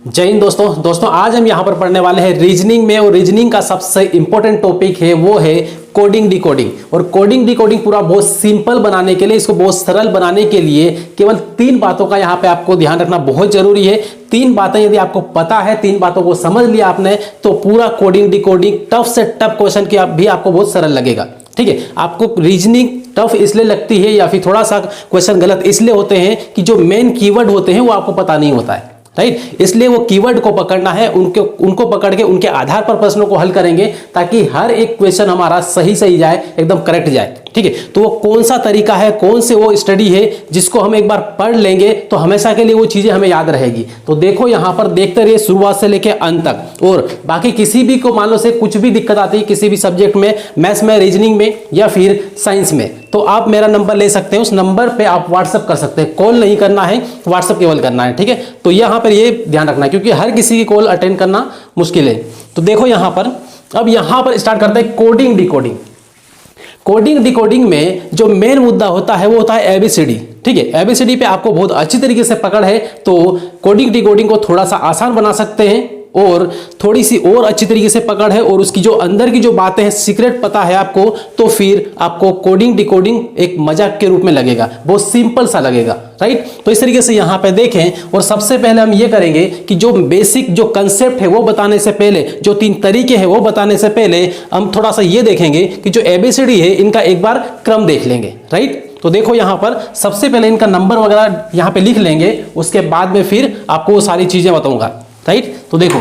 जय हिंद दोस्तों आज हम यहाँ पर पढ़ने वाले हैं रीजनिंग में। और रीजनिंग का सबसे इंपॉर्टेंट टॉपिक है वो है कोडिंग डिकोडिंग। और कोडिंग डिकोडिंग पूरा बहुत सिंपल बनाने के लिए, इसको बहुत सरल बनाने के लिए केवल 3 बातों का यहाँ पे आपको ध्यान रखना बहुत जरूरी है। 3 बातें यदि आपको पता है, 3 बातों को समझ लिया आपने, तो पूरा कोडिंग डिकोडिंग टफ से टफ क्वेश्चन की भी आपको बहुत सरल लगेगा। ठीक है, आपको रीजनिंग टफ इसलिए लगती है या फिर थोड़ा सा क्वेश्चन गलत इसलिए होते हैं कि जो मेन कीवर्ड होते हैं वो आपको पता नहीं होता है, राइट। इसलिए वो कीवर्ड को पकड़ना है, उनको पकड़ के उनके आधार पर प्रश्नों को हल करेंगे ताकि हर एक क्वेश्चन हमारा सही जाए, एकदम करेक्ट जाए। ठीक है, तो वो कौन सा तरीका है, कौन से वो स्टडी है जिसको हम एक बार पढ़ लेंगे तो हमेशा के लिए वो चीजें हमें याद रहेगी। तो देखो यहाँ पर देखते रहिए शुरुआत से लेकर अंत तक। और बाकी किसी भी को मान लो से कुछ भी दिक्कत आती है किसी भी सब्जेक्ट में, मैथ्स में, रीजनिंग में या फिर साइंस में, तो आप मेरा नंबर ले सकते हैं। उस नंबर पे आप व्हाट्सअप कर सकते हैं, कॉल नहीं करना है, व्हाट्सअप केवल करना है। ठीक है, तो यहाँ पर ये ध्यान रखना है क्योंकि हर किसी की कॉल अटेंड करना मुश्किल है। तो देखो यहाँ पर, अब यहाँ पर स्टार्ट करते हैं कोडिंग डिकोडिंग। कोडिंग डिकोडिंग में जो मेन मुद्दा होता है वो होता है एबीसीडी। ठीक है, एबीसीडी पे आपको बहुत अच्छी तरीके से पकड़ है तो कोडिंग डिकोडिंग को थोड़ा सा आसान बना सकते हैं। और थोड़ी सी और अच्छी तरीके से पकड़ है और उसकी जो अंदर की जो बातें हैं, सीक्रेट पता है आपको, तो फिर आपको कोडिंग डिकोडिंग एक मजाक के रूप में लगेगा, बहुत सिंपल सा लगेगा, राइट। तो इस तरीके से यहाँ पे देखें। और सबसे पहले हम ये करेंगे कि जो बेसिक जो कंसेप्ट है वो बताने से पहले, जो 3 तरीके हैं वो बताने से पहले हम थोड़ा सा ये देखेंगे कि जो एबीसीडी है इनका एक बार क्रम देख लेंगे, राइट। तो देखो यहाँ पर सबसे पहले इनका नंबर वगैरह यहाँ पे लिख लेंगे, उसके बाद में फिर आपको वो सारी चीजें बताऊंगा, राइट। तो देखो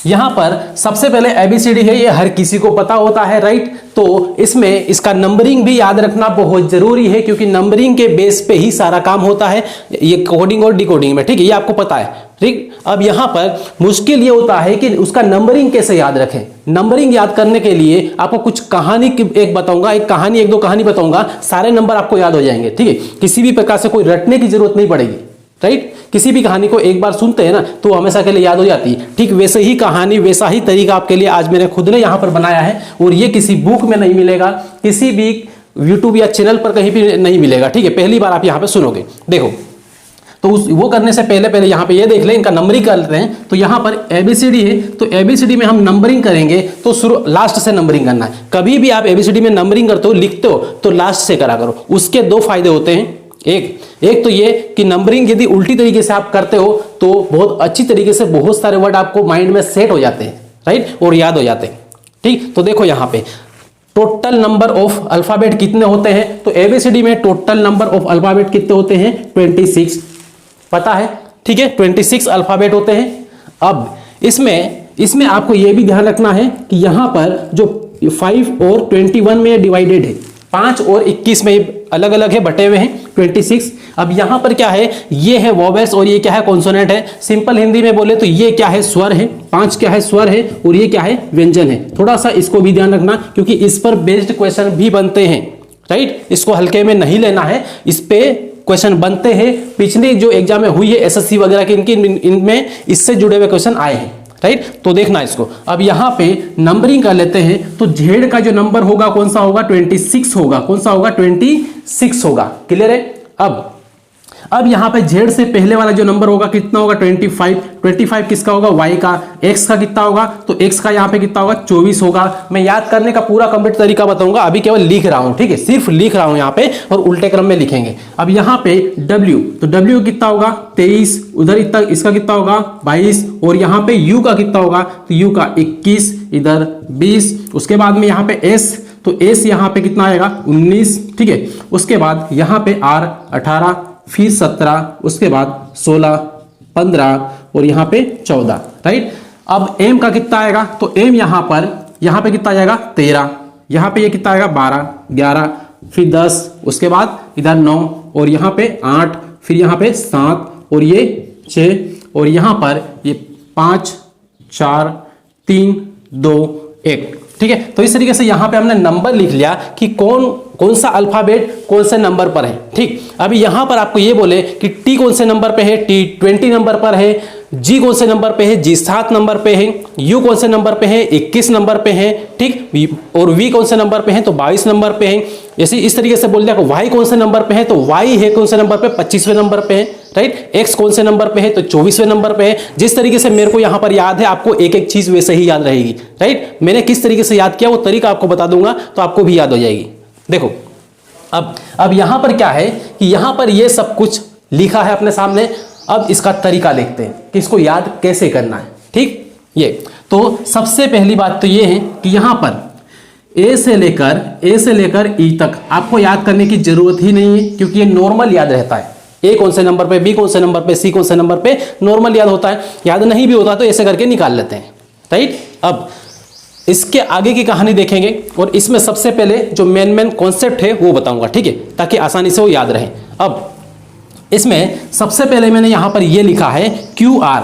यहां पर सबसे पहले एबीसीडी है, ये हर किसी को पता होता है, राइट। तो इसमें इसका नंबरिंग भी याद रखना बहुत जरूरी है क्योंकि नंबरिंग के बेस पे ही सारा काम होता है ये कोडिंग और डिकोडिंग में। ठीक है, ये आपको पता है, ठीक। अब यहां पर मुश्किल ये होता है कि उसका नंबरिंग कैसे याद रखें। नंबरिंग याद करने के लिए आपको कुछ कहानी एक बताऊंगा, एक 2 कहानी बताऊंगा, सारे नंबर आपको याद हो जाएंगे। ठीक है, किसी भी प्रकार से कोई रटने की जरूरत नहीं पड़ेगी, राइट। किसी भी कहानी को एक बार सुनते हैं ना तो हमेशा के लिए याद हो जाती है। ठीक वैसे ही कहानी, वैसा ही तरीका आपके लिए आज मैंने खुद ने यहाँ पर बनाया है और ये किसी बुक में नहीं मिलेगा, किसी भी यूट्यूब या चैनल पर कहीं भी नहीं मिलेगा। ठीक है, पहली बार आप यहाँ पे सुनोगे। देखो, तो वो करने से पहले यहाँ पे ये देख लें, इनका नंबरिंग कर लेते हैं। तो यहाँ पर एबीसीडी है, तो एबीसीडी में हम नंबरिंग करेंगे तो शुरू लास्ट से नंबरिंग करना है। कभी भी आप एबीसीडी में नंबरिंग करते हो, लिखते हो, तो लास्ट से करा करो। उसके 2 फायदे होते हैं। एक तो ये कि नंबरिंग यदि उल्टी तरीके से आप करते हो तो बहुत अच्छी तरीके से बहुत सारे वर्ड आपको माइंड में सेट हो जाते हैं, राइट, और याद हो जाते हैं। ठीक, तो देखो यहाँ पे टोटल नंबर ऑफ अल्फाबेट कितने होते हैं, तो एबीसीडी में टोटल नंबर ऑफ अल्फाबेट कितने होते हैं, 26, पता है। ठीक है, 26 अल्फाबेट होते हैं। अब इसमें आपको यह भी ध्यान रखना है कि यहां पर जो 5 और 21 में डिवाइडेड है, 5 और 21 में अलग अलग है, बटे हुए हैं 26। अब यहां पर क्या है, ये है वोवेल्स और ये क्या है, कॉन्सोनेंट है। सिंपल हिंदी में बोले तो ये क्या है, स्वर है। 5 क्या है, स्वर है, और ये क्या है, व्यंजन है। थोड़ा सा इसको भी ध्यान रखना क्योंकि इस पर बेस्ड क्वेश्चन भी बनते हैं, राइट। इसको हल्के में नहीं लेना है, इस पे क्वेश्चन बनते हैं। पिछले जो एग्जाम में हुई है एसएससी वगैरह की, इनमें इससे जुड़े हुए क्वेश्चन आए हैं, राइट। तो देखना इसको। अब यहां पे नंबरिंग कर लेते हैं। तो जेड का जो नंबर होगा कौन सा होगा, 26 होगा। कौन सा होगा, 26 होगा। क्लियर है। अब यहां पे जेड से पहले वाला जो नंबर होगा कितना होगा, 25 किसका होगा, वाई का। एक्स का कितना होगा, तो एक्स का यहां पे कितना होगा, 24 होगा। मैं याद करने का पूरा कंप्लीट तरीका बताऊंगा, अभी केवल लिख रहा हूं। ठीक है, सिर्फ लिख रहा हूं यहां पे और उल्टे क्रम में लिखेंगे। अब यहां पे डब्ल्यू, तो डब्ल्यू कितना होगा, 23, उधर तक इसका कितना होगा, 22, और यहां पे यू का कितना होगा, तो यू का 21, इधर 20। उसके बाद में यहां पे एस, तो एस यहां पे कितना आएगा, 19। ठीक है, उसके बाद यहां पे आर 18, फिर 17, उसके बाद 16, 15 और यहां पे 14, राइट। अब एम का कितना आएगा, तो एम यहां पे कितना आ जाएगा, 13, यहां पे ये कितना आएगा, 12, 11, फिर 10, उसके बाद इधर 9 और यहां पे 8, फिर यहां पे 7 और ये 6 और यहां पर ये 5, 4, 3, 2, 1। ठीक है, तो इस तरीके से यहां पे हमने नंबर लिख लिया कि कौन सा अल्फाबेट कौन से नंबर पर है। ठीक, अभी यहां पर आपको ये बोले कि टी कौन से नंबर पे है, टी 20 नंबर पर है, जी कौन से नंबर पे है, जी 7 नंबर पे है, यू कौन से नंबर पे है, 21 नंबर पे है, ठीक, और वी कौन से नंबर पे है, तो 22 नंबर पे है। जैसे इस तरीके से बोल दिया कि वाई कौन से नंबर पे है, तो वाई है कौन से नंबर पे, 25वें नंबर पे है, राइट। एक्स कौन से नंबर पे है, तो 24वें नंबर पे है। जिस तरीके से मेरे को यहां पर याद है, आपको एक एक चीज वैसे ही याद रहेगी, राइट। मैंने किस तरीके से याद किया वो तरीका आपको बता दूंगा, तो आपको भी याद हो जाएगी। देखो अब यहां पर क्या है कि यहां पर ये सब कुछ लिखा है अपने सामने। अब इसका तरीका देखते हैं कि इसको याद कैसे करना है, ठीक। ये तो सबसे पहली बात तो ये है कि यहां पर ए से लेकर ई तक आपको याद करने की जरूरत ही नहीं है, क्योंकि ये नॉर्मल याद रहता है। ए कौन से नंबर पे, बी कौन से नंबर पे, सी कौन से नंबर पे, नॉर्मल याद होता है। याद नहीं भी होता तो ऐसे करके निकाल लेते हैं, राइट। अब इसके आगे की कहानी देखेंगे और इसमें सबसे पहले जो मेन कॉन्सेप्ट है वो बताऊंगा, ठीक है, ताकि आसानी से वो याद रहे। अब इसमें सबसे पहले मैंने यहां पर ये लिखा है QR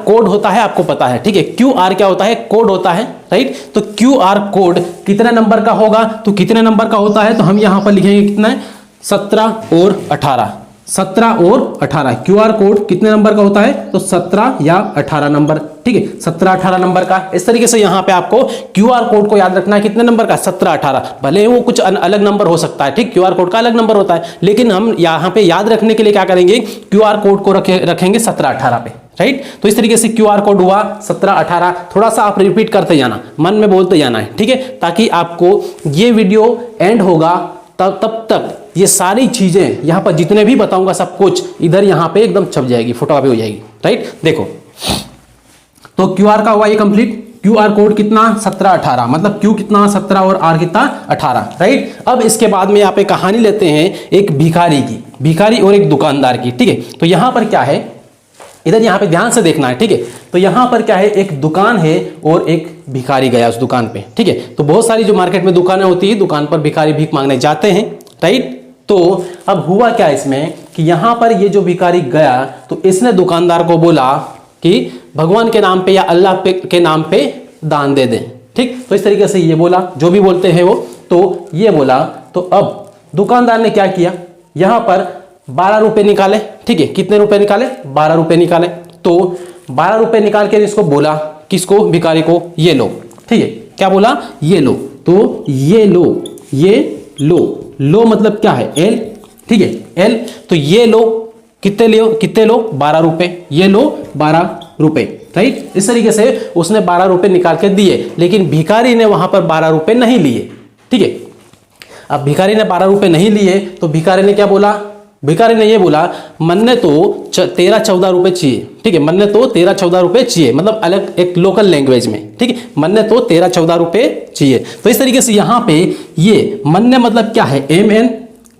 कोड होता है, आपको पता है, ठीक है। QR क्या होता है, कोड होता है, राइट। तो QR कोड कितने नंबर का होगा, तो कितने नंबर का होता है, तो हम यहां पर लिखेंगे कितना है, 17 और 18। 17 और 18 QR कोड कितने नंबर का होता है, तो 17 या 18 नंबर, ठीक है, 17-18 नंबर का। इस तरीके से यहां पे आपको QR कोड को याद रखना है, कितने नंबर का, 17-18। भले वो कुछ अलग नंबर हो सकता है, ठीक, QR कोड का अलग नंबर होता है, लेकिन हम यहां पे याद रखने के लिए क्या करेंगे, QR कोड को रखेंगे 17-18 पे, राइट। तो इस तरीके से QR कोड हुआ 17-18। थोड़ा सा आप रिपीट करते जाना, मन में बोलते जाना है, ठीक है, ताकि आपको ये वीडियो एंड होगा तब तक ये सारी चीजें यहां पर जितने भी बताऊंगा सब कुछ इधर यहां पे एकदम छप जाएगी, फोटोकॉपी हो जाएगी, राइट। देखो तो QR का हुआ ये कंप्लीट। QR कोड कितना, 17-18, मतलब Q कितना 17 और R कितना 18, राइट। अब इसके बाद में यहाँ पे कहानी लेते हैं एक भिखारी और एक दुकानदार की, ठीक है। तो यहां पर क्या है, इधर यहाँ पे ध्यान से देखना है, ठीक है। तो यहां पर क्या है, एक दुकान है और एक भिखारी गया उस दुकान पे, ठीक है। तो बहुत सारी जो मार्केट में दुकानें होती है, दुकान पर भिखारी भीख मांगने जाते हैं, राइट। तो अब हुआ क्या इसमें कि यहां पर ये जो भिखारी गया तो इसने दुकानदार को बोला कि भगवान के नाम पे या अल्लाह के नाम पे दान दे दें, ठीक। तो इस तरीके से ये बोला, जो भी बोलते हैं वो, तो ये बोला। तो अब दुकानदार ने क्या किया, यहां पर 12 रुपए निकाले, ठीक है। कितने रुपए निकाले, 12 रुपए निकाले। तो 12 रुपए निकाल के इसको बोला, किसको, भिखारी को, ये लो, ठीक है। क्या बोला, ये लो। तो ये लो मतलब क्या है, L, ठीक है, L। तो ये लो, कितने लो 12 रुपए, ये लो 12 रुपए, राइट। इस तरीके से उसने 12 रुपए निकाल के दिए, लेकिन भिखारी ने वहां पर 12 रुपए नहीं लिए, ठीक है। अब भिखारी ने 12 रुपए नहीं लिए तो भिखारी ने क्या बोला, भिखारी ने ये बोला, मन ने तो 13-14 रुपए चाहिए, ठीक है। मन ने तो 13-14 रुपए चाहिए, मतलब अलग एक लोकल लैंग्वेज में, ठीक है। मन ने तो 13-14 रुपए चाहिए। तो इस तरीके से यहां पे ये मन ने मतलब क्या है, MN,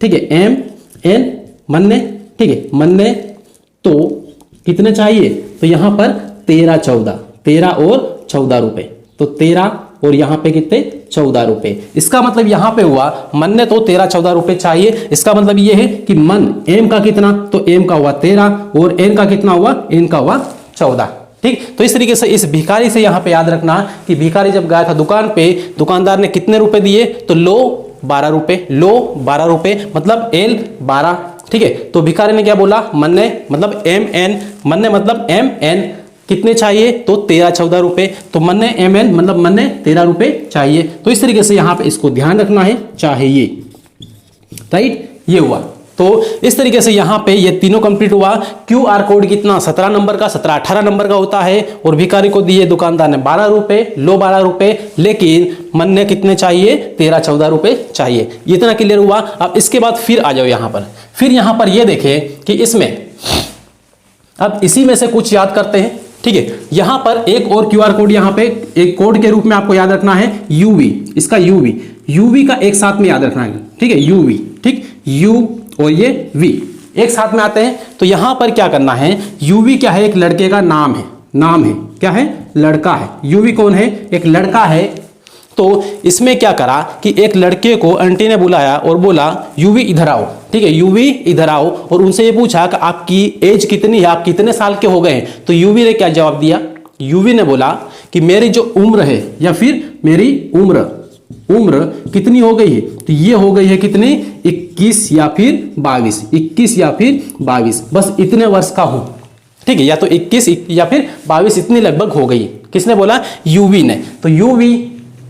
ठीक है, MN मन ने, ठीक है। मन ने तो कितने चाहिए, तो यहां पर 13 और 14 रुपए, तो 13 और यहां पे कितने, 14 रुपए। इसका मतलब यहां पे हुआ मन ने तो 13-14 रुपए चाहिए। इसका मतलब ये है कि मन M का कितना, तो M का हुआ 13 और N का कितना हुआ, N का हुआ 14, ठीक। तो इस तरीके से इस भिखारी से यहां पे याद रखना कि भिखारी जब गया था दुकान पे, दुकानदार ने कितने रुपए दिए, तो लो 12 रुपए, लो 12 रुपए मतलब L 12, ठीक है। तो भिखारी ने क्या बोला, मन ने मतलब MN, मन ने मतलब MN कितने चाहिए, तो 13-14 रुपए। तो मन ने MN मतलब मन ने 13 रुपए चाहिए। तो इस तरीके से यहां पे इसको ध्यान रखना है, चाहिए, राइट। ये हुआ। तो इस तरीके से यहां पे ये तीनों कंप्लीट हुआ। QR कोड कितना, 17 नंबर का, 17-18 नंबर का होता है, और भिखारी को दिए दुकानदार ने 12 रुपए, लो 12 रुपए, लेकिन मन ने कितने चाहिए, 13-14 रुपए चाहिए। इतना क्लियर हुआ। अब इसके बाद फिर आ जाओ यहां पर, फिर यहां पर ये देखें कि इसमें अब इसी में से कुछ याद करते हैं, ठीक है। यहां पर एक और QR कोड यहां पे एक कोड के रूप में आपको याद रखना है, UV, इसका UV का एक साथ में याद रखना है, ठीक है, UV, ठीक, U और ये V एक साथ में आते हैं। तो यहां पर क्या करना है, UV क्या है, एक लड़के का नाम है, क्या है, लड़का है। UV कौन है, एक लड़का है। तो इसमें क्या करा कि एक लड़के को आंटी ने बुलाया और बोला, UV इधर आओ, ठीक है, UV इधर आओ, और उनसे ये पूछा कि आपकी एज कितनी है, आप कितने साल के हो गए हैं। तो UV ने क्या जवाब दिया, UV ने बोला कि मेरी जो उम्र है, या फिर मेरी उम्र कितनी हो गई है, तो ये हो गई है कितनी, 21 या फिर 22, 21 या फिर 22, बस इतने वर्ष का हूं, ठीक है, या तो 21 या फिर 22 इतनी लगभग हो गई। किसने बोला? यूवी ने। तो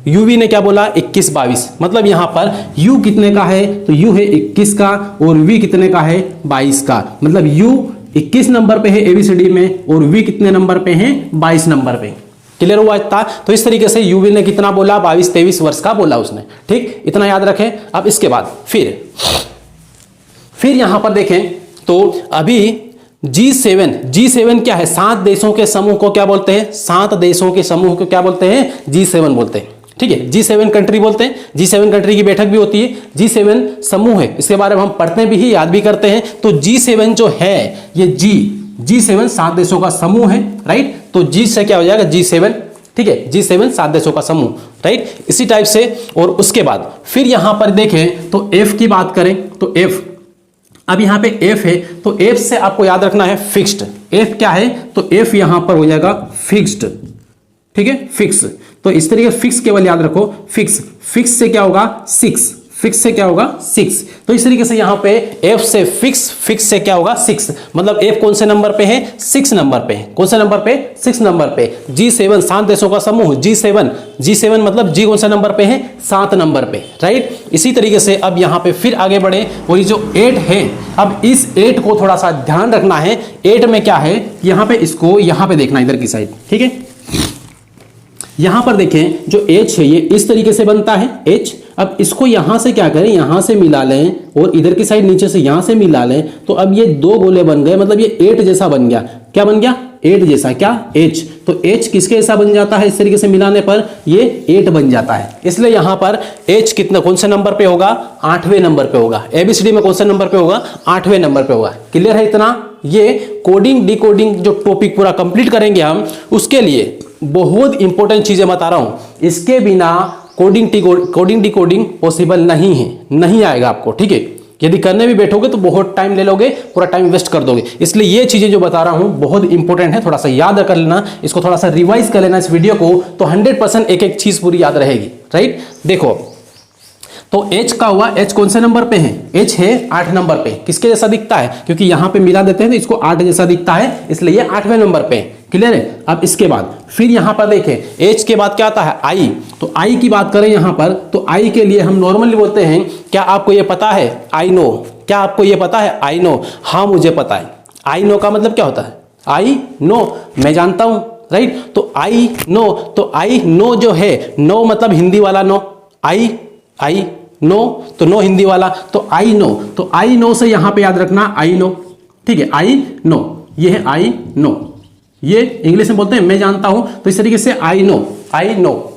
यूवी ने क्या बोला? 21 22। मतलब यहां पर यू कितने का है? तो यू है 21 का और वी कितने का है? 22 का। मतलब यू 21 नंबर पे है एबीसीडी में और वी कितने नंबर पे है? 22 नंबर पे। क्लियर हुआ इतना? तो इस तरीके से यूवी ने कितना बोला? 22-23 वर्ष का बोला उसने। ठीक, इतना याद रखें। अब इसके बाद फिर यहां पर देखें तो अभी G7 क्या है? 7 देशों के समूह को क्या बोलते हैं? 7 देशों के समूह को क्या बोलते हैं? G7 बोलते हैं। ठीक है, G7 कंट्री बोलते हैं। G7 कंट्री की बैठक भी होती है। G7 समूह है, इसके बारे में हम पढ़ते भी ही, याद भी करते हैं। तो G7 जो है ये G7 7 देशों का समूह है, राइट। तो G से क्या हो जाएगा? G7। ठीक है, G7 7 देशों का समूह, राइट। इसी टाइप से और उसके बाद फिर यहां पर देखें तो F की बात करें तो F, अब यहां पे F है तो F से आपको याद रखना है फिक्स्ड। F क्या है? तो F यहां पर हो जाएगा फिक्स्ड। ठीक है, फिक्स। तो इस तरीके फिक्स केवल याद रखो, फिक्स से क्या होगा? 6। फिक्स से क्या होगा? 6। तो इस तरीके से यहां पे F से फिक्स से क्या होगा? 6। मतलब F कौन से नंबर पे है? 6 नंबर पे है। कौन से नंबर पे? 6 नंबर पे। G7 7 देशों का समूह, G7 मतलब G कौन से नंबर पे है? 7 नंबर पे, राइट। इसी तरीके से अब यहां पे फिर आगे बढ़े और ये जो 8 है, अब इस 8 को थोड़ा सा ध्यान रखना है। 8 में क्या है? यहां पे इसको यहां पे देखना, इधर की साइड। ठीक है, यहां पर देखें जो H है ये इस तरीके से बनता है H। अब इसको यहां से क्या करें? यहां से मिला लें और इधर की साइड नीचे से यहां से मिला लें तो अब ये 2 गोले बन गए। मतलब ये 8 जैसा बन गया। क्या बन गया? 8 जैसा। क्या? H। तो H किसके जैसा बन जाता है? इस तरीके से मिलाने पर ये 8 बन जाता है। इसलिए यहां पर H कितना कौन से नंबर पे होगा? 8वें नंबर पे होगा। एबीसीडी में कौन से नंबर पे होगा? 8वें नंबर पे होगा। क्लियर है इतना? ये कोडिंग डिकोडिंग जो टॉपिक पूरा कंप्लीट करेंगे हम, उसके लिए बहुत इंपॉर्टेंट चीजें बता रहा हूं। इसके बिना कोडिंग डिकोडिंग पॉसिबल नहीं है, नहीं आएगा आपको। ठीक है, यदि करने भी बैठोगे तो बहुत टाइम ले लोगे, पूरा टाइम वेस्ट कर दोगे। इसलिए ये चीजें जो बता रहा हूं बहुत इंपॉर्टेंट है, थोड़ा सा याद कर लेना, इसको थोड़ा सा रिवाइज कर लेना इस वीडियो को, तो 100% एक एक चीज पूरी याद रहेगी, राइट। देखो तो H का हुआ, H कौन से नंबर पे है? H है 8 नंबर पे। किसके जैसा दिखता है? क्योंकि यहां पे मिला देते हैं तो इसको 8 जैसा दिखता है, इसलिए ये 8वें नंबर पे। क्लियर है? अब इसके बाद फिर यहां पर देखें H के बाद क्या आता है? I। तो I की बात करें यहां पर तो I के लिए हम नॉर्मली बोलते हैं, क्या आपको ये पता है? I know। क्या आपको ये पता है? I know। हाँ मुझे पता है। I know का मतलब क्या होता है? I know, मैं जानता हूं, राइट। तो I know, तो I know जो है, नो मतलब हिंदी वाला नो, I नो, तो नो हिंदी वाला, तो आई नो। तो आई नो से यहां पे याद रखना आई नो। ठीक है, आई नो, ये है आई नो। ये इंग्लिश में बोलते हैं मैं जानता हूं, तो इस तरीके से आई नो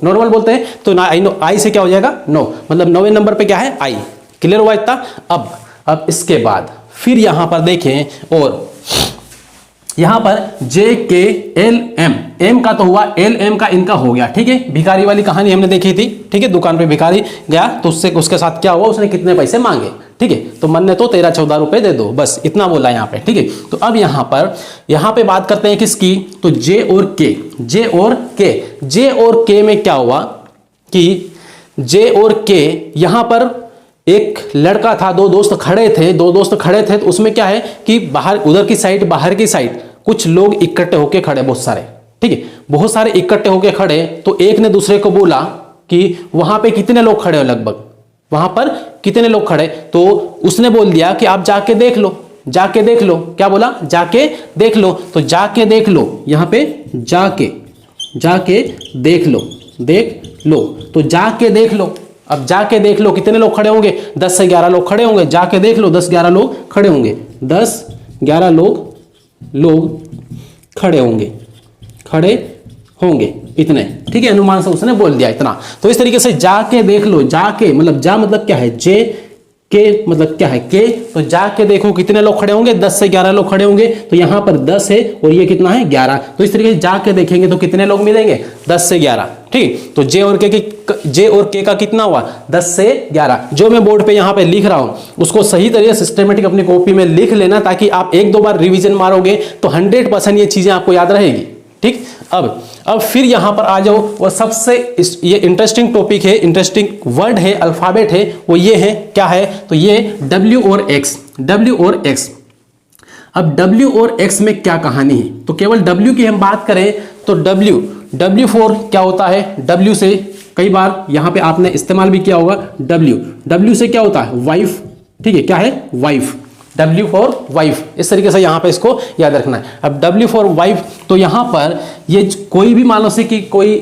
नॉर्मल बोलते हैं। तो ना आई नो, आई से क्या हो जाएगा? नो, मतलब 9वें नंबर पे क्या है? आई। क्लियर हुआ इतना? अब इसके बाद फिर यहां पर देखें और यहां पर JKLM, M का तो हुआ, LM का इनका हो गया। ठीक है, भिखारी वाली कहानी हमने देखी थी। ठीक है, दुकान पे भिखारी गया तो उसके साथ क्या हुआ? उसने कितने पैसे मांगे। ठीक है, तो मन ने तो 13-14 रुपए दे दो, बस इतना बोला यहाँ पे। ठीक है, तो अब यहाँ पे बात करते हैं किसकी? तो J और K में क्या हुआ कि J और K यहां पर एक लड़का था, दो दोस्त खड़े थे। तो उसमें क्या है कि बाहर बाहर की साइड कुछ लोग इकट्ठे होके खड़े, बहुत सारे। ठीक है, बहुत सारे इकट्ठे होके खड़े। तो एक ने दूसरे को बोला कि वहां पे कितने लोग खड़े हो, लगभग वहां पर कितने लोग खड़े? तो उसने बोल दिया कि आप जाके देख लो। क्या बोला? जाके देख लो। तो जाके देख लो, यहां पे जाके देख लो। तो जाके देख लो। अब जाके देख लो कितने लोग खड़े होंगे? 10 से 11 लोग खड़े होंगे। जाके देख लो 10-11 लोग खड़े होंगे। 10-11 लोग खड़े होंगे इतने। ठीक है, अनुमान से उसने बोल दिया इतना। तो इस तरीके से जाके देख लो, जाके मतलब जा मतलब क्या है? J के मतलब क्या है? के। तो जाके देखो कितने लोग खड़े होंगे? 10 से 11 लोग खड़े होंगे। तो यहां पर 10 है और ये कितना है? 11। तो इस तरीके से जाके देखेंगे तो कितने लोग मिलेंगे? 10 से 11। ठीक, तो J और K का कितना हुआ? 10 से 11। जो मैं बोर्ड पे यहाँ पे लिख रहा हूं उसको सही तरीके से सिस्टमेटिक अपनी कॉपी में लिख लेना, ताकि आप 1-2 बार रिवीजन मारोगे तो 100% ये चीजें आपको याद रहेगी। ठीक, अब फिर यहां पर आ जाओ और सबसे ये इंटरेस्टिंग टॉपिक है, इंटरेस्टिंग वर्ड है, अल्फाबेट है, वो ये है, क्या है? तो ये W और X। अब W और X में क्या कहानी है, तो केवल W की हम बात करें तो W4 क्या होता है, W से कई बार यहां पे आपने इस्तेमाल भी किया होगा, W से क्या होता है, वाइफ, ठीक है, क्या है, वाइफ, W4 वाइफ, इस तरीके से यहां पे इसको याद रखना है। अब W4 वाइफ, तो यहां पर ये कोई भी मान लो से कि कोई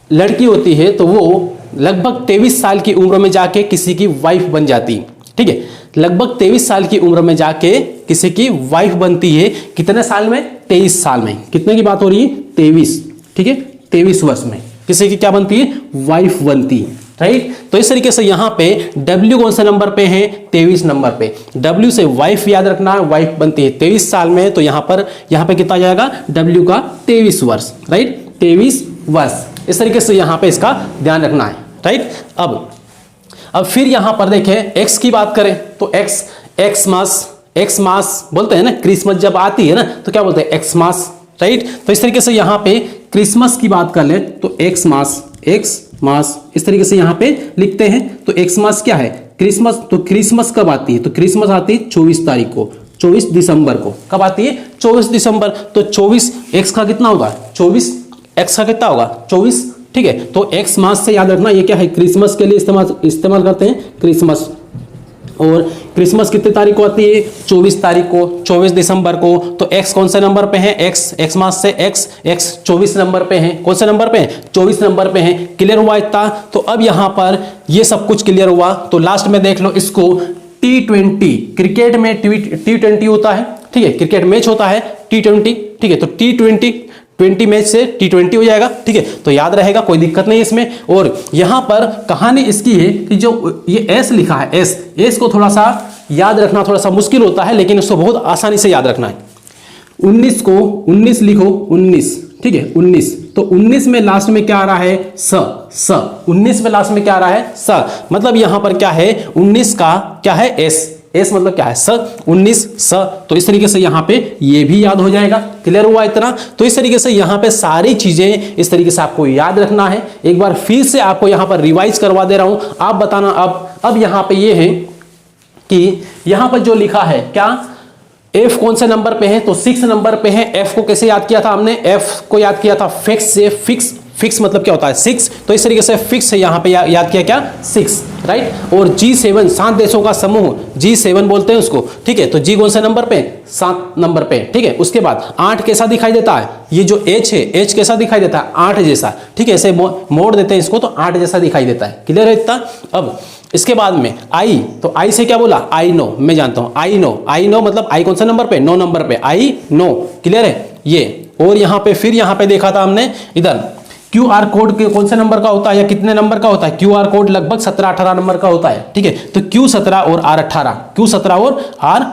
लड़की होती है तो वो लगभग 23 साल की उम्र में जाके किसी की वाइफ बन जाती है, ठीक है, लगभग 23 साल की उम्र में जाके किसी की वाइफ बनती है, कितने साल में, 23 साल में, कितने की बात हो रही है, 23, ठीक है, 23 वर्ष में किसी की क्या बनती है, वाइफ बनती है, राइट। तो इस तरीके से यहां पे W कौन से नंबर पे है, 23 नंबर पे, W से वाइफ याद रखना है, वाइफ बनती है 23 साल में, तो यहां पे कितना आ जाएगा, W का 23 वर्ष, राइट, 23 वर्ष, इस तरीके से यहां पे इसका ध्यान रखना है, राइट। अब फिर यहां पर देखें X की बात करें तो एक्स मास बोलते हैं ना, क्रिसमस जब आती है ना तो क्या बोलते हैं, एक्स मास, राइट। तो इस तरीके से यहां पे क्रिसमस की बात कर ले तो एक्स मास इस तरीके से यहां पे लिखते हैं। तो एक्स मास क्या है, क्रिसमस, तो क्रिसमस कब आती है, तो क्रिसमस आती है 24 तारीख को, 24 दिसंबर को, कब आती है, 24 दिसंबर, तो 24 एक्स का कितना होगा, 24 एक्स का कितना होगा, 24, ठीक है। तो एक्स मास से याद रखना, ये क्या है, क्रिसमस के लिए इस्तेमाल करते हैं, क्रिसमस, और क्रिसमस कितने तारीख को आती है, 24 तारीख को, 24 दिसंबर को। तो एक्स कौन से नंबर पे है, एक्स मास से एक्स 24 नंबर पे है, कौन से नंबर पे है, 24 नंबर पे है, क्लियर हुआ इतना। तो अब यहां पर ये सब कुछ क्लियर हुआ, तो लास्ट में देख लो इसको, T20, क्रिकेट में T20 होता है, ठीक है, क्रिकेट मैच होता है T20, ठीक है, तो T20 मैच से T20 हो जाएगा, ठीक है, तो याद रहेगा, कोई दिक्कत नहीं इसमें। और यहां पर कहानी इसकी है कि जो ये S लिखा है, S को थोड़ा सा याद रखना थोड़ा सा मुश्किल होता है, लेकिन उसको बहुत आसानी से याद रखना है। 19 को 19 लिखो, 19, ठीक है, 19, तो 19 में लास्ट में क्या आ रहा है, स, 19 में लास्ट में क्या आ रहा है, स, मतलब यहां पर क्या है, 19 का क्या है, S मतलब क्या है, स, 19 स, तो इस तरीके से यहां पे ये भी याद हो जाएगा, क्लियर हुआ इतना। तो इस तरीके से यहां पे सारी चीजें इस तरीके से आपको याद रखना है। एक बार फिर से आपको यहां पर रिवाइज करवा दे रहा हूं, आप बताना। अब यहां पे ये है कि यहां पर जो लिखा है, क्या F कौन से नंबर पे है, तो 6 नंबर पे है। F को कैसे याद किया था हमने, F को याद किया था फिक्स से, फिक्स मतलब क्या होता है, 6, तो इस तरीके से फिक्स है यहां पे याद किया, क्या 6, राइट। और G7 7 देशों का समूह, G7 बोलते हैं उसको, ठीक है, तो G कौन से नंबर पे, 7 नंबर पे, ठीक है। उसके बाद 8 कैसा दिखाई देता है, ये जो H है, H कैसा दिखाई देता है, 8 जैसा, ठीक है, ऐसे मोड़ देते हैं इसको तो 8 जैसा दिखाई देता है, क्लियर है इतना। अब इसके बाद में I, तो I से क्या बोला, आई नो, मैं जानता हूं, आई नो मतलब I कौन सा नंबर पे, 9 नंबर पे, आई नो, क्लियर है ये। और यहां पे फिर यहां पे देखा था हमने इधर QR कोड के कौन से नंबर का होता है या कितने नंबर का होता है, QR कोड लगभग 17-18 नंबर का होता है, ठीक है, तो Q17 और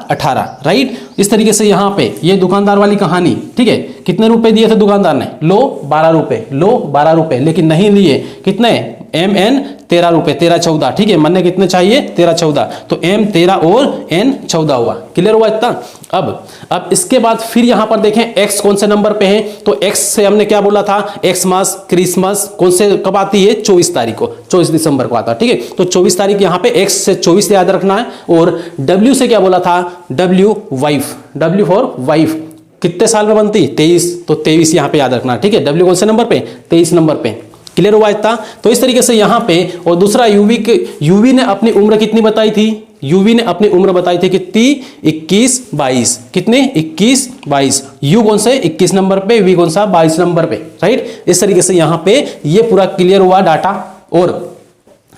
R18, राइट। इस तरीके से यहां पे ये दुकानदार वाली कहानी, ठीक है, कितने रुपए दिए थे दुकानदार ने, लो 12 रुपए, लेकिन नहीं लिए, कितने, MN 13 रुपए, 13-14, ठीक है, मन ने कितने चाहिए, 13-14, तो M 13 और N 14 हुआ, क्लियर हुआ इतना। अब इसके बाद फिर यहां पर देखें X कौन से नंबर पे है, तो X से हमने क्या बोला था, X मास, क्रिसमस कौन से कब आती है, 24 तारीख को, 24 दिसंबर को आता है, ठीक है, तो 24 तारीख यहां पे X से 24 याद रखना है। और W से क्या बोला था, W फॉर वाइफ, कितने साल में बनती, 23, तो 23 यहां पे याद रखना, ठीक है, W कौन से नंबर पे, 23 नंबर पे, क्लियर हुआ इतना। तो इस तरीके से यहां पे, और दूसरा यूवी ने अपनी उम्र कितनी बताई थी, यूवी ने अपनी उम्र बताई थी कितनी, 21-22, कितने, 21-22, यू कौन से 21 नंबर पे, वी कौन सा 22 नंबर पे, राइट। इस तरीके से यहां पे ये पूरा क्लियर हुआ डाटा। और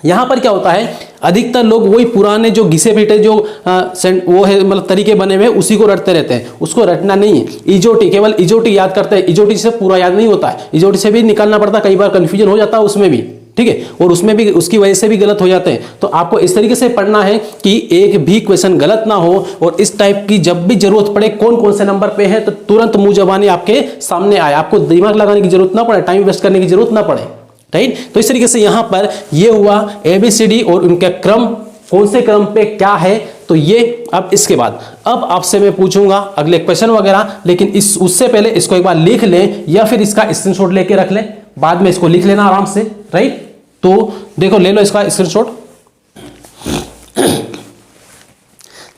यहां पर क्या होता है, अधिकतर लोग वही पुराने जो घिसे पीटे जो वो है मतलब तरीके बने हुए उसी को रटते रहते हैं, उसको रटना नहीं है। इजोटी, केवल इजोटी याद करते हैं, इजोटी से पूरा याद नहीं होता है, इजोटी से भी निकालना पड़ता है, कई बार कंफ्यूजन हो जाता है उसमें भी, ठीक है, और उसमें भी उसकी वजह से भी गलत हो जाते हैं। तो आपको इस तरीके से पढ़ना है कि एक भी क्वेश्चन गलत ना हो, और इस टाइप की जब भी जरूरत पड़े कौन कौन से नंबर पे है तो तुरंत मुंह जबानी आपके सामने आए, आपको दिमाग लगाने की जरूरत ना पड़े, टाइम वेस्ट करने की जरूरत ना पड़े, राइट। तो इस तरीके से यहां पर ये हुआ ABCD और उनका क्रम, कौन से क्रम पे क्या है, तो ये। अब इसके बाद अब आपसे मैं पूछूंगा अगले क्वेश्चन वगैरह, लेकिन उससे पहले इसको एक बार लिख लें या फिर इसका स्क्रीनशॉट लेके रख लें, बाद में इसको लिख लेना आराम से, राइट। तो देखो, ले लो इसका स्क्रीनशॉट।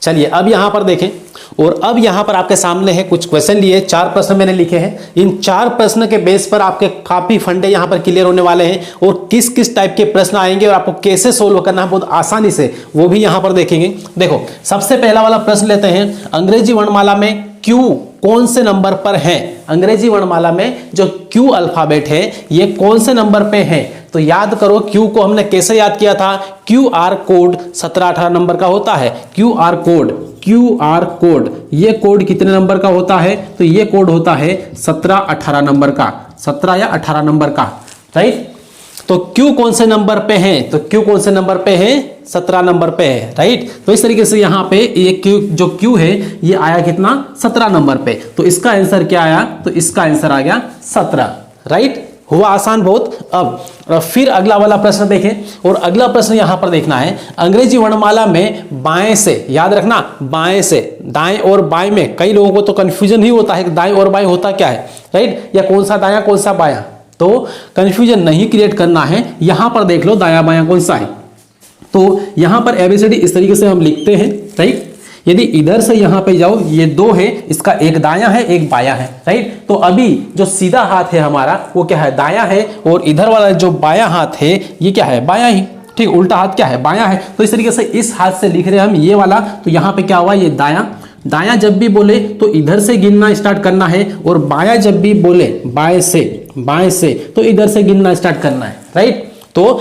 चलिए अब यहां पर देखें, और अब यहाँ पर आपके सामने है कुछ क्वेश्चन लिए, 4 प्रश्न मैंने लिखे हैं। इन 4 प्रश्न के बेस पर आपके काफी फंडे यहाँ पर क्लियर होने वाले हैं, और किस किस टाइप के प्रश्न आएंगे और आपको कैसे सोल्व करना है बहुत आसानी से, वो भी यहाँ पर देखेंगे। देखो सबसे पहला वाला प्रश्न लेते हैं, अंग्रेजी वर्णमाला में क्यू कौन से नंबर पर है? अंग्रेजी वर्णमाला में जो क्यू अल्फाबेट है ये कौन से नंबर पे है? तो याद करो क्यू को हमने कैसे याद किया था, QR कोड 17-18 नंबर का होता है। QR कोड ये कोड कितने नंबर का होता है? तो ये कोड होता है 17-18 नंबर का, 17 या 18 नंबर का, राइट। तो क्यू कौन से नंबर पे है? तो क्यू कौन से नंबर पे है? 17 नंबर पे है, राइट। तो इस तरीके से यहाँ पे ये क्यू जो क्यू है ये आया कितना? 17 नंबर पे। तो इसका आंसर क्या आया? तो इसका आंसर आ गया 17, राइट। हुआ आसान बहुत। अब फिर अगला वाला प्रश्न देखें, और अगला प्रश्न यहां पर देखना है, अंग्रेजी वर्णमाला में बाएं से, याद रखना बाएं से, दाएं और बाएं में कई लोगों को तो कंफ्यूजन ही होता है कि दाएं और बाएं होता क्या है, राइट, या कौन सा दायां कौन सा बायां। तो कंफ्यूजन नहीं क्रिएट करना है, यहां पर देख लो दायां बायां कौन सा है। तो यहां पर ABCD इस तरीके से हम लिखते हैं, राइट। यदि इधर से यहां पे जाओ, ये 2 है, इसका एक दायां है एक बायां है, राइट। तो अभी जो सीधा हाथ है हमारा वो क्या है? दायां है, और इधर वाला जो बायां हाथ है ये क्या है? बायां ही, ठीक। उल्टा हाथ क्या है? बायां है। तो इस तरीके से इस हाथ से लिख रहे हैं हम ये वाला। तो यहां पे क्या हुआ? ये दायां। दायां जब भी बोले तो इधर से गिनना स्टार्ट करना है, और बायां जब भी बोले बाएं से तो इधर से गिनना स्टार्ट करना है, राइट। तो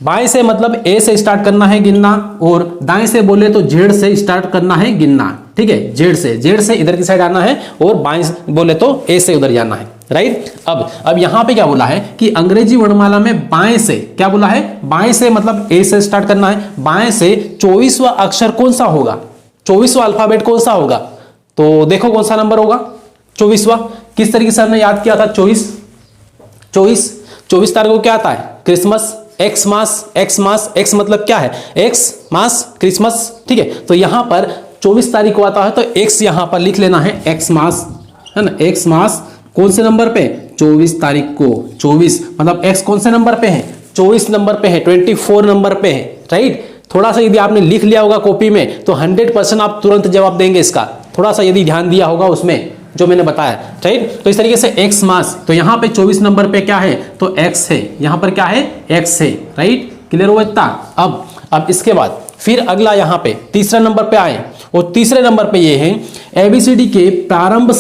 बाएं से मतलब ए से स्टार्ट करना है गिनना, और दाएं से बोले तो जेड से स्टार्ट करना है गिनना, ठीक है। जेड से इधर की साइड आना है, और बाएं से बोले तो ए से उधर जाना है, राइट। अब यहां पे क्या बोला है कि अंग्रेजी वर्णमाला में बाएं से, क्या बोला है? बाएं से मतलब ए से स्टार्ट करना है। बाएं से 24वां अक्षर कौन सा होगा? 24वां अल्फाबेट कौन सा होगा? तो देखो कौन सा नंबर होगा 24वां। किस तरीके से हमने याद किया था? 24 तारीख को क्या आता है? क्रिसमस। एक्स मास मतलब क्या है? एक्स मास क्रिसमस, ठीक है। तो यहां पर 24 तारीख को आता है, तो एक्स यहां पर लिख लेना है, एक्स मास, है ना। एक्स मास कौन से नंबर पे? 24 तारीख को। 24 मतलब एक्स कौन से नंबर पे है? 24 नंबर पे है, 24 नंबर पे है, राइट। थोड़ा सा यदि आपने लिख लिया होगा कॉपी में तो 100% आप तुरंत जवाब देंगे इसका, थोड़ा सा यदि ध्यान दिया होगा उसमें जो मैंने बताया, राइट। तो इस तरीके से एक्स मास, तो यहां पे 24 नंबर पे क्या है? तो एक्स है, यहां पर क्या है? एक्स है, राइट। क्लियर हुआ इतना? अब इसके बाद फिर अगला यहां पे तीसरा नंबर पे आए, और तीसरे नंबर पे ये है ABCD के प्रारंभ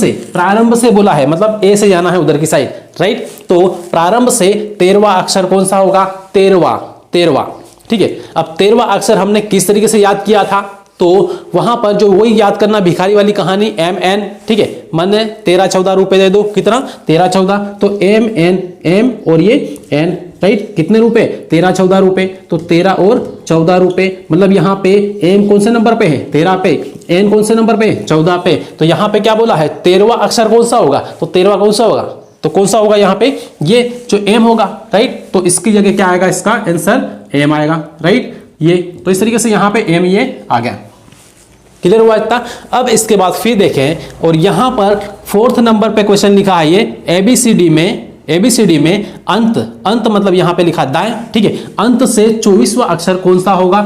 से बोला है, मतलब ए से जाना है उधर की साइड, राइट। तो प्रारंभ से 13वां अक्षर कौन सा होगा? 13वां, ठीक है। अब 13वां अक्षर हमने किस तरीके से याद किया था? तो वहां पर जो वही याद करना, भिखारी वाली कहानी, MN, ठीक है। मैंने 13-14 रुपए दे दो, कितना? 13-14, तो M और ये N, राइट। कितने रुपए? 13-14 रुपए। तो 13 और 14 रुपए, मतलब यहाँ पे M कौन से नंबर पे है? 13 पे। N कौन से नंबर पे? 14 पे। तो यहाँ पे क्या बोला है? 13वां अक्षर कौन सा होगा? तो 13वां कौन सा होगा? तो कौन सा होगा यहाँ पे? ये जो M होगा, राइट। तो इसकी जगह क्या आएगा? इसका आंसर M आएगा, राइट। ये तो इस तरीके से यहाँ पे M ये आ गया। क्लियर हुआ इतना? अब इसके बाद फिर देखें, और यहां पर 4th नंबर पे क्वेश्चन लिखा है ये ABCD में अंत मतलब यहां पे लिखा दाएं, ठीक है। अंत से 24वां अक्षर कौन सा होगा?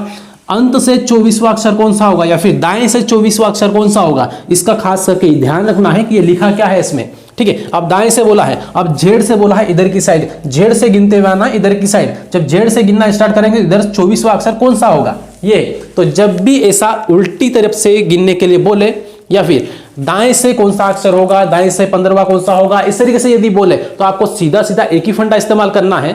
अंत से 24वां अक्षर कौन सा होगा, या फिर दाएं से 24वां अक्षर कौन सा होगा? इसका खास करके ध्यान रखना है कि ये लिखा क्या है इसमें, ठीक है। अब दाएं से बोला है, अब जेड से बोला है इधर की साइड, जेड से गिनते हुए आना इधर की साइड। जब जेड से गिनना स्टार्ट करेंगे इधर 24वां अक्षर कौन सा होगा? ये। तो जब भी ऐसा उल्टी तरफ से गिनने के लिए बोले, या फिर दाएं से कौन सा अक्षर होगा, दाएं से 15वां कौन सा होगा, इस तरीके से यदि बोले तो आपको सीधा एक ही फंडा इस्तेमाल करना है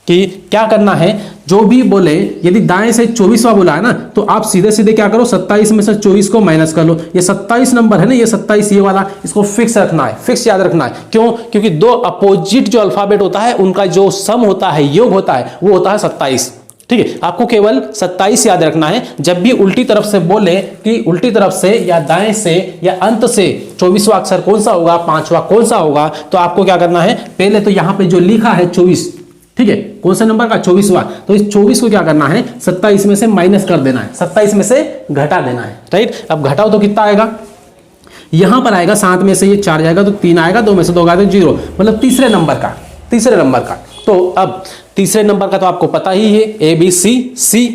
कि क्या करना है, जो भी बोले, यदि दाएं से 24वां बोला है ना, तो आप सीधे क्या करो, 27 में से 24 को माइनस कर लो। ये 27 नंबर है ना, ये 27 ये वाला, इसको फिक्स रखना है, फिक्स याद रखना है। क्यों? क्योंकि दो अपोजिट जो अल्फाबेट होता है उनका जो सम होता है, योग होता है, वो होता है 27, ठीक है। आपको केवल 27 याद रखना है। जब भी उल्टी तरफ से बोले कि उल्टी तरफ से या दाएं से या अंत से 24वां अक्षर कौन सा होगा, 5वां कौन सा होगा, तो आपको क्या करना है, पहले तो यहां पे जो लिखा है 24, ठीक है, कौन से नंबर का? 24वां। तो इस 24 को क्या करना है, 27 में से माइनस कर देना है, 27 में से घटा देना है, राइट। अब घटाओ तो कितना आएगा, यहां पर आएगा 7 में से ये 4 जाएगा तो 3 आएगा, 2 में से 2 आएगा तो 0, मतलब तीसरे नंबर का। तो अब तीसरे नंबर का तो आपको पता ही है, ABCC,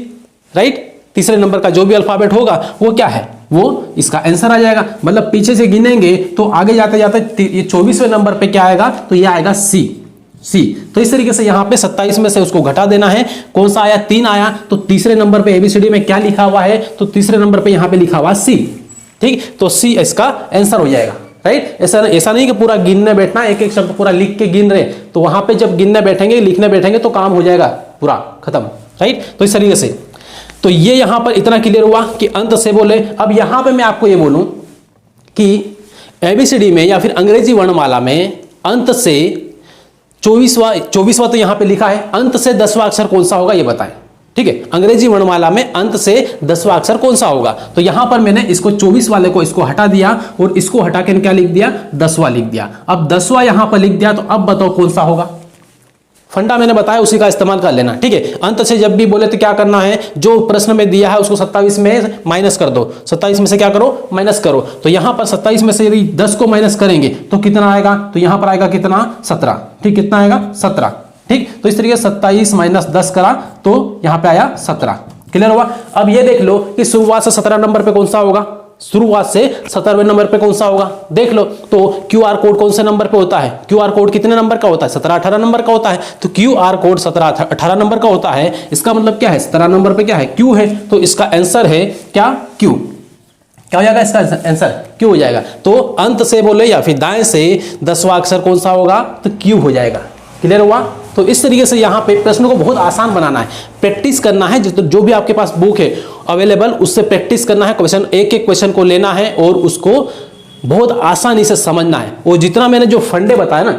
राइट। तीसरे नंबर का जो भी अल्फाबेट होगा वो क्या है, वो इसका आंसर आ जाएगा। मतलब पीछे से गिनेंगे तो आगे जाते जाते ये 24वें नंबर पे क्या आएगा, तो ये आएगा सी। तो इस तरीके से यहाँ पे 27 में से उसको घटा देना है। कौन सा आया, 3 आया, तो तीसरे नंबर पे एबीसीडी में क्या लिखा हुआ है, तो तीसरे नंबर पे यहाँ पे लिखा हुआ सी। ठीक, तो सी इसका आंसर हो जाएगा। राइट, ऐसा नहीं कि पूरा गिनने बैठना, एक एक शब्द पूरा लिख के गिन रहे, तो वहां पे जब गिनने बैठेंगे, लिखने बैठेंगे तो काम हो जाएगा पूरा खत्म। राइट, तो इस तरीके से तो ये यहां पर इतना क्लियर हुआ कि अंत से बोले। अब यहां पे मैं आपको ये बोलूं कि एबीसीडी में या फिर अंग्रेजी वर्णमाला में अंत से 24वां तो यहां पे लिखा है, अंत से 10वां अक्षर कौन सा होगा ये बताएं। ठीक है, अंग्रेजी वर्णमाला में अंत से 10वां अक्षर कौन सा होगा, तो यहां पर मैंने इसको 24 वाले को इसको हटा दिया और इसको हटा के क्या लिख दिया, 10वां लिख दिया। अब 10वां यहां पर लिख दिया, तो अब बताओ कौन सा होगा। फंडा मैंने बताया, उसी का इस्तेमाल कर लेना। ठीक है, अंत से जब भी बोले तो क्या करना है, जो प्रश्न में दिया है उसको 27 में माइनस कर दो, 27 में से क्या करो, माइनस करो। तो यहां पर 27 में से यदि 10 को माइनस करेंगे तो कितना आएगा, तो यहां पर आएगा कितना, 17। ठीक, कितना आएगा, 17। ठीक, तो इस तरीके से 27 माइनस 10 करा तो यहां पे आया 17। क्लियर हुआ। अब ये देख लो कि शुरुआत से 17 नंबर पे कौन सा होगा, शुरुआत से 17वें नंबर पे कौन सा होगा, देख लो। तो QR कोड कौन से नंबर पे होता है, QR कोड कितने नंबर का होता है, 17-18 नंबर का होता है। तो QR कोड 17-18 नंबर का होता है, इसका मतलब क्या है, 17 नंबर पे क्या है, Q है, तो इसका आंसर है क्या, Q। क्या हो जाएगा इसका आंसर, Q हो जाएगा। तो अंत से बोले या फिर दाएं से 10वां अक्षर कौन सा होगा, तो Q हो जाएगा। क्लियर हुआ। तो इस तरीके से यहाँ पे प्रश्न को बहुत आसान बनाना है, प्रैक्टिस करना है। जो भी आपके पास बुक है अवेलेबल, उससे प्रैक्टिस करना है, क्वेश्चन एक एक क्वेश्चन को लेना है और उसको बहुत आसानी से समझना है। और जितना मैंने जो फंडे बताया ना,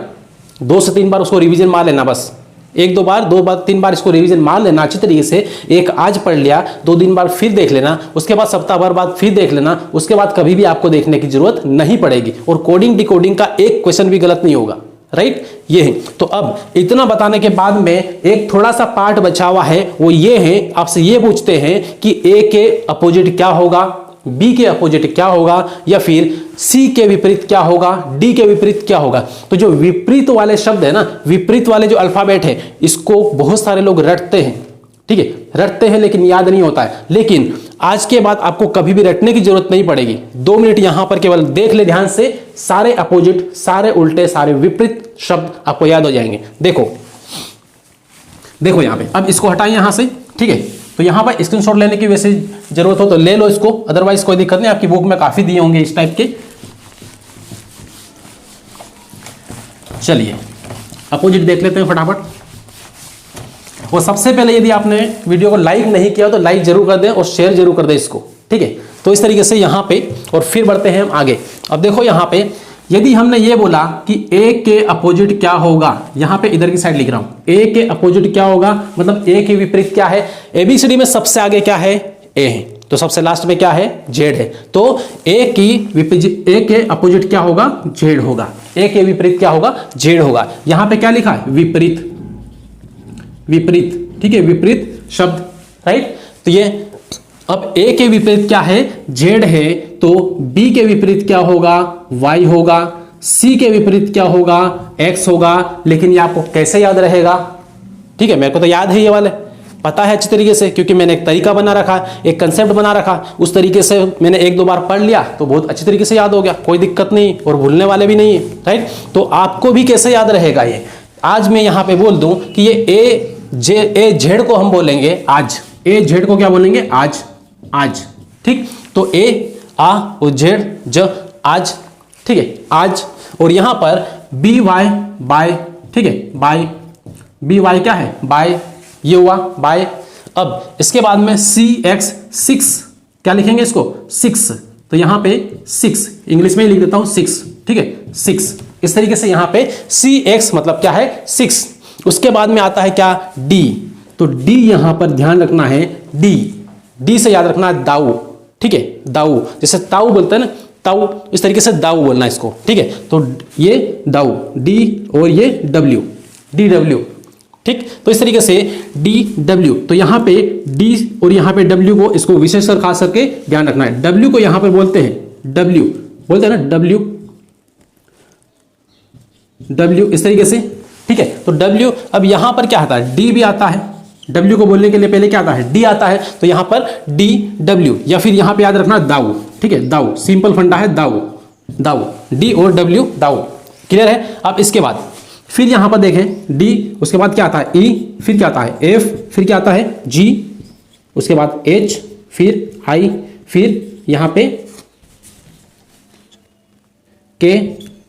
2 से 3 बार उसको रिवीजन मार लेना, बस 1-2 बार, 2 बार 3 बार इसको रिवीजन मार लेना अच्छी तरीके से। एक आज पढ़ लिया, 2 बार फिर देख लेना, उसके बाद सप्ताह भर बाद फिर देख लेना, उसके बाद कभी भी आपको देखने की जरूरत नहीं पड़ेगी। और कोडिंग डिकोडिंग का एक क्वेश्चन भी गलत नहीं होगा। राइट, ये है। तो अब इतना बताने के बाद में एक थोड़ा सा पार्ट बचा हुआ है, वो ये है, आपसे ये पूछते हैं कि ए के अपोजिट क्या होगा, बी के अपोजिट क्या होगा, या फिर सी के विपरीत क्या होगा, डी के विपरीत क्या होगा। तो जो विपरीत वाले शब्द है ना, विपरीत वाले जो अल्फाबेट है, इसको बहुत सारे लोग रटते हैं। ठीक है, रटते हैं लेकिन याद नहीं होता है। लेकिन आज के बाद आपको कभी भी रटने की जरूरत नहीं पड़ेगी। 2 मिनट यहां पर केवल देख ले ध्यान से, सारे अपोजिट, सारे उल्टे, सारे विपरीत शब्द आपको याद हो जाएंगे। देखो यहां पे, अब इसको हटाएं यहां से। ठीक है, तो यहां पर स्क्रीनशॉट लेने की वैसे जरूरत हो तो ले लो इसको, अदरवाइज कोई दिक्कत नहीं, आपकी बुक में काफी दिए होंगे इस टाइप के। चलिए अपोजिट देख लेते हैं फटाफट। और सबसे पहले यदि आपने वीडियो को लाइक नहीं किया तो लाइक जरूर कर दें और शेयर जरूर कर दें इसको। ठीक है, तो इस तरीके से यहाँ पे, और फिर बढ़ते हैं हम आगे। अब देखो यहाँ पे, यदि हमने ये बोला कि ए के अपोजिट क्या होगा, यहाँ पे इधर की साइड लिख रहा हूं, ए के अपोजिट क्या होगा, मतलब ए के विपरीत क्या है। एबीसीडी में सबसे आगे क्या है, ए है, तो सबसे लास्ट में क्या है, जेड है। तो ए के अपोजिट क्या होगा, जेड होगा। ए के विपरीत क्या होगा, जेड होगा। यहां पे क्या लिखा है, विपरीत। ठीक है, विपरीत शब्द। राइट, तो ये अब ए के विपरीत क्या है, जेड है, तो बी के विपरीत क्या होगा, वाई होगा। सी के विपरीत क्या होगा, एक्स होगा। लेकिन ये आपको कैसे याद रहेगा, ठीक है, मेरे को तो याद है, ये वाले पता है अच्छी तरीके से, क्योंकि मैंने एक तरीका बना रखा, एक कंसेप्ट बना रखा, उस तरीके से मैंने 1-2 बार पढ़ लिया तो बहुत अच्छी तरीके से याद हो गया, कोई दिक्कत नहीं और भूलने वाले भी नहीं है। राइट, तो आपको भी कैसे याद रहेगा ये, आज मैं यहां पे बोल दूं कि ये ए जेड को हम बोलेंगे आज, ए जेड को क्या बोलेंगे, आज। ठीक, तो ए आ और जेड ज, आज। ठीक है, आज। और यहां पर बी वाई बाय। ठीक है, बाय, बी वाई क्या है, बाय, ये हुआ बाय। अब इसके बाद में सी एक्स, 6 क्या लिखेंगे इसको, 6। तो यहां पे 6 इंग्लिश में ही लिख देता हूं, 6। ठीक है, 6। इस तरीके से यहां पे सी एक्स मतलब क्या है, 6। उसके बाद में आता है क्या, डी। तो डी यहां पर ध्यान रखना है, डी से याद रखना है दाऊ। ठीक है, दाऊ, जैसे ताऊ बोलते हैं ना, ताऊ, इस तरीके से दाऊ बोलना है इसको। ठीक है, तो ये दाऊ, डी और ये डब्ल्यू, डी डब्ल्यू। ठीक, तो इस तरीके से डी डब्ल्यू। तो यहां पे डी और यहां पे डब्ल्यू को, इसको विशेषकर खास करके ध्यान रखना है। डब्ल्यू को यहां पे बोलते हैं डब्ल्यू, बोलते हैं ना डब्ल्यू, इस तरीके से। ठीक है, तो डब्ल्यू, अब यहां पर क्या आता है, डी भी आता है। डब्ल्यू को बोलने के लिए पहले क्या आता है, डी आता है। तो यहां पर डी डब्ल्यू, या फिर यहां पे याद रखना दाऊ। ठीक है, दाऊ, सिंपल फंडा है दाऊ, दाऊ, डी और डब्ल्यू, दाऊ। क्लियर है। अब इसके बाद फिर यहां पर देखें डी, उसके बाद क्या आता है ई, फिर क्या आता है एफ, फिर क्या आता है जी, उसके बाद एच, फिर आई, फिर यहां पे के,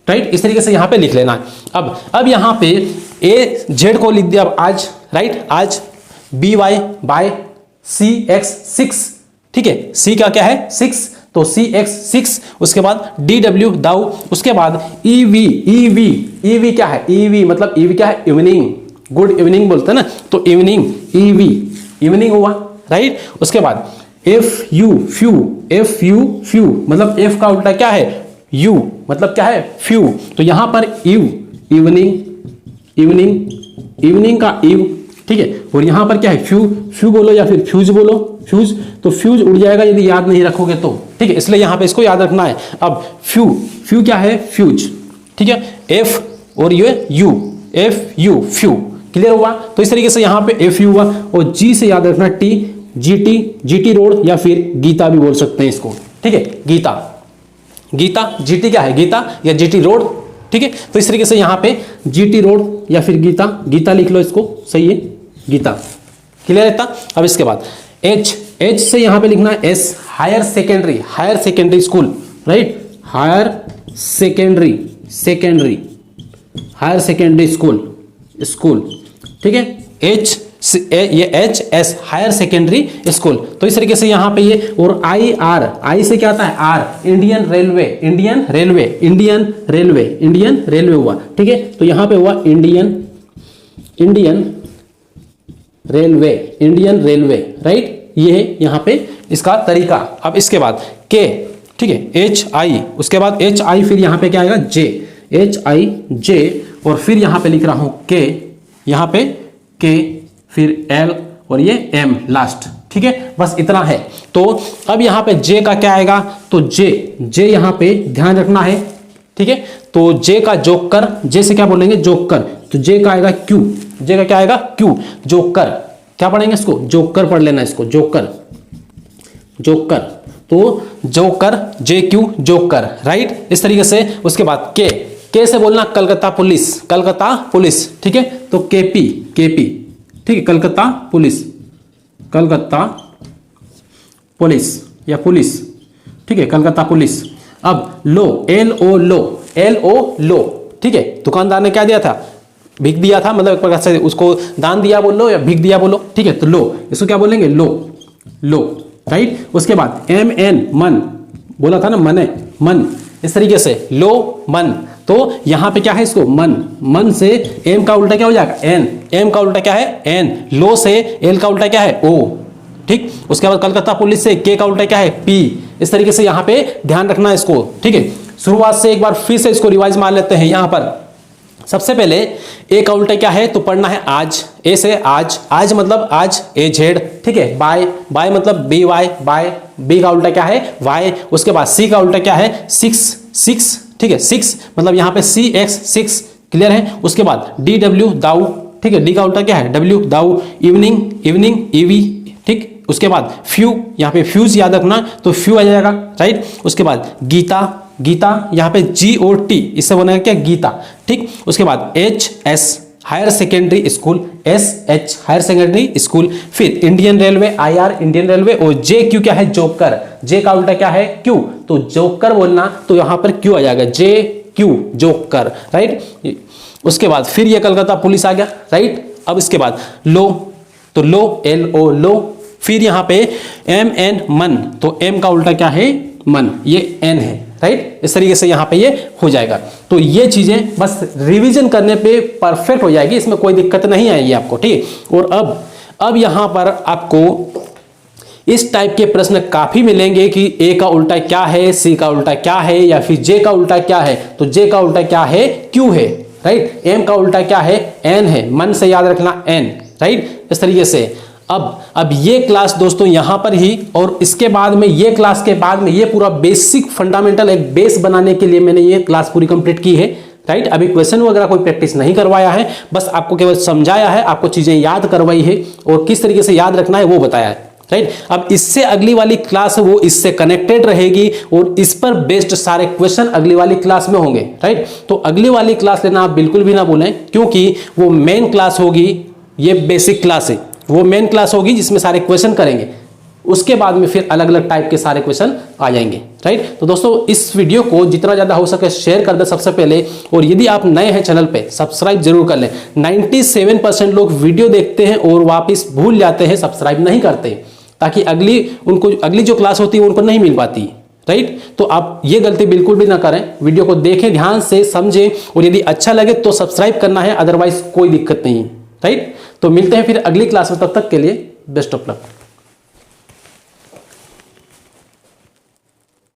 राइट। इस तरीके से यहां पे लिख लेना है। अब यहां पे ए जेड को लिख दिया आज, राइट, आज बी वाई बाय सी एक्स 6, ठीक है, सी का क्या है 6, तो सी एक्स 6, उसके बाद डी डब्ल्यू दाऊ, उसके बाद ईवी, ईवी, ईवी क्या है, ईवी मतलब ईवी क्या है इवनिंग, गुड इवनिंग बोलते हैं ना, तो इवनिंग, ईवी इवनिंग हुआ, राइट। उसके बाद F you few, F you few मतलब एफ का उल्टा क्या है यू, मतलब क्या है फ्यू, तो यहां पर इव, इवनिंग, इवनिंग, इवनिंग का इव, ठीक है, और यहां पर क्या है फ्यू, फ्यू बोलो या फिर फ्यूज बोलो, फ्यूज, तो फ्यूज उड़ जाएगा यदि याद नहीं रखोगे तो, ठीक है, इसलिए यहां पे इसको याद रखना है। अब फ्यू, फ्यू क्या है फ्यूज, ठीक है, एफ और ये you, F you few, clear हुआ। तो इस तरीके से यहां पे एफ यू हुआ, और जी से याद रखना टी, जीटी, जीटी रोड या फिर गीता भी बोल सकते हैं इसको, ठीक है, गीता, गीता, जीटी क्या है गीता या जीटी रोड, ठीक है। तो इस तरीके से यहां पे जीटी रोड या फिर गीता, गीता लिख लो इसको, सही है गीता, क्लियर है। अब इसके बाद एच, एच से यहां पे लिखना है S, higher secondary, higher secondary school, right, higher secondary, secondary, higher secondary school, school, ठीक है, एच ये H S higher secondary school. तो इस तरीके से यहां पे ये, और आई आर, आई से क्या आता है R, Indian railway, Indian railway, Indian railway, Indian railway हुआ, ठीक है, तो यहां पे हुआ Indian, Indian railway, Indian railway, right, ये है यहां पे इसका तरीका। अब इसके बाद के, ठीक है, एच आई, उसके बाद एच आई, फिर यहां पे क्या आएगा जे, एच आई जे, और फिर यहां पे लिख रहा हूं के, यहां पे के, फिर एल और ये एम लास्ट, ठीक है, बस इतना है। तो अब यहां पे जे का क्या आएगा, तो जे, जे यहां पे ध्यान रखना है, ठीक है, तो जे का जोकर, जे से क्या बोलेंगे जोकर, तो जे का आएगा क्यू, जे का क्या आएगा क्यू, जोकर, क्या पढ़ेंगे इसको जोकर पढ़ लेना इसको, जोकर, जोकर, तो जोकर, जे क्यू जोकर, राइट, इस तरीके से। उसके बाद के से बोलना कलकत्ता पुलिस, कलकत्ता पुलिस, ठीक है, तो केपी, केपी, ठीक है, कलकत्ता पुलिस, कलकत्ता पुलिस या पुलिस, ठीक है, कलकत्ता पुलिस। अब लो, एल ओ लो, एल ओ लो, ठीक है, दुकानदार ने क्या दिया था भीख दिया था, मतलब एक प्रकार से उसको दान दिया बोलो या भीख दिया बोलो, ठीक है, तो लो, इसको क्या बोलेंगे लो, लो, राइट। उसके बाद एम एन मन, बोला था ना मने, मन, इस तरीके से लो मन, तो यहां पे क्या है इसको मन, मन से एम का उल्टा क्या हो जाएगा एन, एम का उल्टा क्या है एन, लो से एल का उल्टा क्या है ओ, ठीक। उसके बाद कलकत्ता पुलिस से के का उल्टा क्या है पी, इस तरीके से यहां पे ध्यान रखना है इसको, ठीक है। शुरुआत से एक बार फिर से इसको रिवाइज मार लेते हैं। यहां पर सबसे पहले ए का उल्टा क्या है, तो पढ़ना है आज, ए से आज, आज मतलब आज ए जेड, ठीक है, बाय, बाय मतलब बी वाई बाय, बी का उल्टा क्या है वाई, उसके बाद सी का उल्टा क्या है सिक्स, सिक्स, ठीक है, 6 मतलब यहाँ पे सी एक्स 6, क्लियर है। उसके बाद डी डब्ल्यू दाऊ, ठीक है, डी का उल्टा क्या है डब्ल्यू दाऊ, इवनिंग, इवनिंग ईवी, ठीक। उसके बाद फ्यू, यहाँ पे फ्यूज याद रखना, तो फ्यू आ जाएगा, राइट। उसके बाद गीता, गीता यहाँ पे जी और टी, इससे बनेगा क्या गीता, ठीक। उसके बाद H S higher secondary school, S H higher secondary school, फिर Indian railway I R Indian railway, और जे क्यू क्या है जोकर, जे का उल्टा क्या है क्यू, तो जोकर बोलना, तो यहां पर क्यू आ जाएगा जे क्यू जोकर, राइट। उसके बाद फिर ये कलकत्ता पुलिस आ गया, राइट। अब इसके बाद लो, तो लो एल ओ लो, फिर यहां पे एम एन मन, तो एम का उल्टा क्या है मन, ये एन है, राइट। इस तरीके से यहां पे ये हो जाएगा। तो ये चीजें बस रिवीजन करने पे परफेक्ट हो जाएगी, इसमें कोई दिक्कत नहीं आएगी आपको, ठीक है। और अब यहां पर आपको इस टाइप के प्रश्न काफी मिलेंगे कि ए का उल्टा क्या है, सी का उल्टा क्या है, या फिर जे का उल्टा क्या है, तो जे का उल्टा क्या है क्यू है, राइट। एम का उल्टा क्या है एन है, मन से याद रखना एन, राइट। इस तरीके से अब ये क्लास दोस्तों यहां पर ही, और इसके बाद में ये क्लास के बाद में ये पूरा बेसिक फंडामेंटल एक बेस बनाने के लिए मैंने ये क्लास पूरी कंप्लीट की है, राइट। अभी क्वेश्चन वगैरह कोई प्रैक्टिस नहीं करवाया है, बस आपको केवल समझाया है, आपको चीजें याद करवाई है, और किस तरीके से याद रखना है वो बताया है, राइट। अब इससे अगली वाली क्लास है वो इससे कनेक्टेड रहेगी और इस पर बेस्ड सारे क्वेश्चन अगली वाली क्लास में होंगे, राइट। तो अगली वाली क्लास लेना आप बिल्कुल भी ना भूलें, क्योंकि वो मेन क्लास होगी, ये बेसिक क्लास है, वो मेन क्लास होगी जिसमें सारे क्वेश्चन करेंगे, उसके बाद में फिर अलग अलग टाइप के सारे क्वेश्चन आ जाएंगे, राइट। तो दोस्तों इस वीडियो को जितना ज़्यादा हो सके शेयर कर दें सबसे पहले, और यदि आप नए हैं चैनल पे सब्सक्राइब जरूर कर लें। 97% लोग वीडियो देखते हैं और वापस भूल जाते हैं, सब्सक्राइब नहीं करते, ताकि अगली जो क्लास होती है उनको नहीं मिल पाती, राइट। तो आप ये गलती बिल्कुल भी ना करें, वीडियो को देखें, ध्यान से समझें, और यदि अच्छा लगे तो सब्सक्राइब करना है, अदरवाइज कोई दिक्कत नहीं, राइट। तो मिलते हैं फिर अगली क्लास में, तब तक के लिए बेस्ट ऑफ लक।